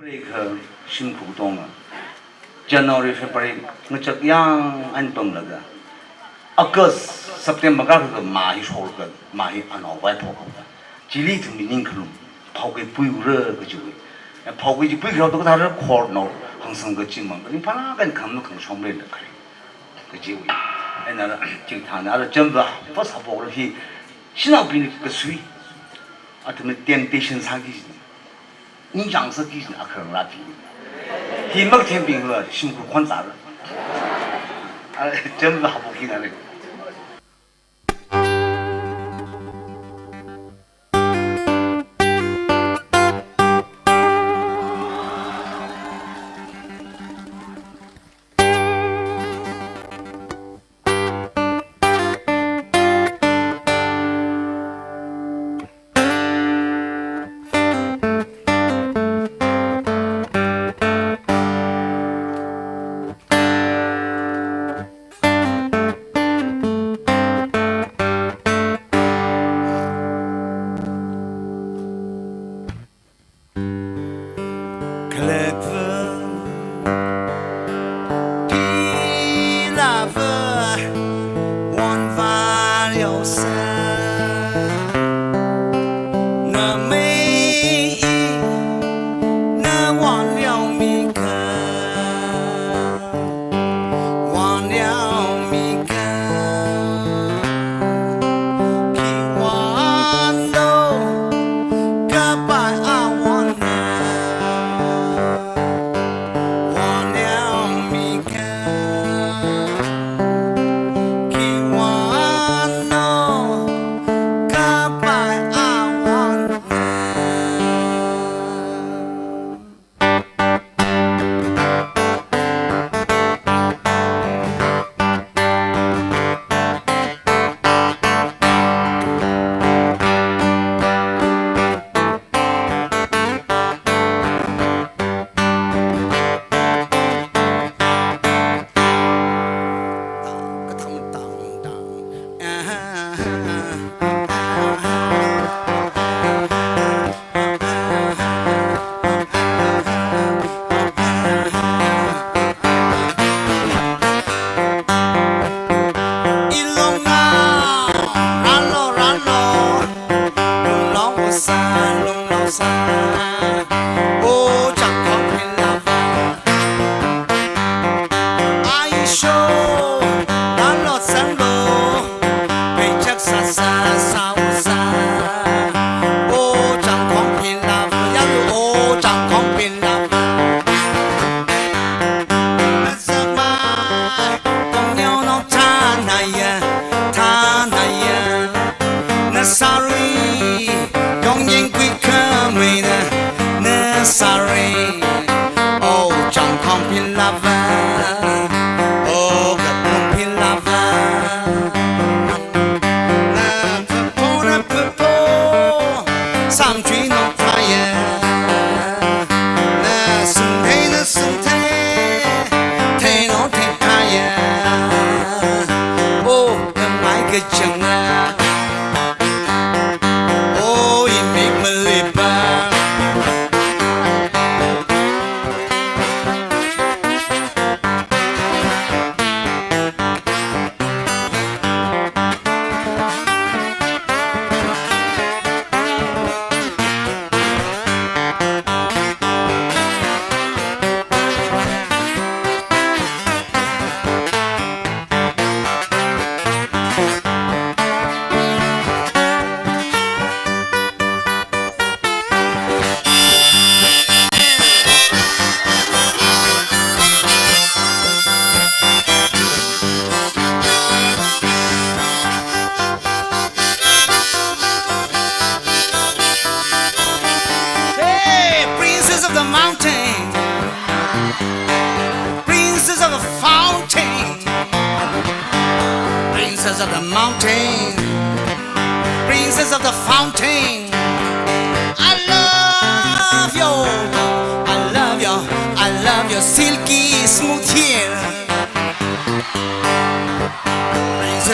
break辛苦动了 January February ngecek yang antong laga August September ka ka mai chol ka mai ano vai thok ka jili thmi ning khlu phau ke pui re ka ju phau ke ji pui khlo to ka ra khor no hang sang ka jing mang ka ni pha kan kham no khang chom le ka ka ji wi ai na jing thang na chen ba fa sa bo le hi 신앙 비는 그 수위 아무튼 temptation 사기你养是给那可能拉比你每天病了辛苦宽杂了真不好不给那个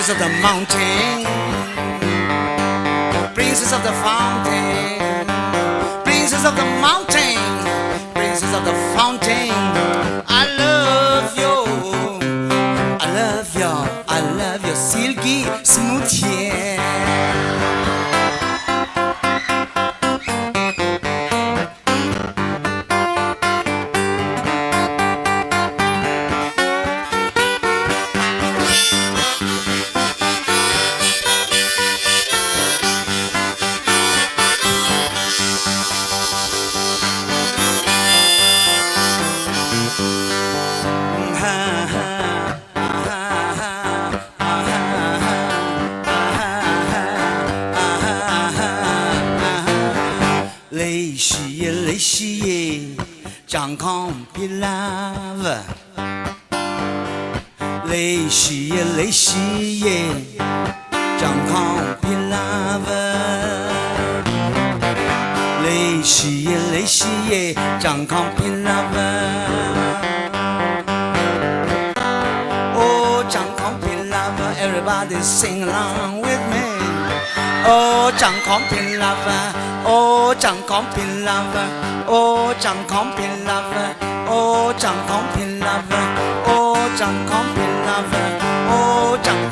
Princess of the mountain, princess of the fountain, princess of the mountain, princess princess of the fountain. I love you, I love you, I love your silky smooth hair. CHONKHOM PHILAVA. CHONKHOM PHILAVA. CHONKHOM PHILAVA. Oh, CHONKHOM PHILAVA, everybody sing along with me. Oh, CHONKHOM PHILAVA. Oh, CHONKHOM PHILAVA. Oh, CHONKHOM PHILAVA. Oh, CHONKHOM PHILAVA. Oh, CHONKHOM PHILAVA. Oh, CHONKHOM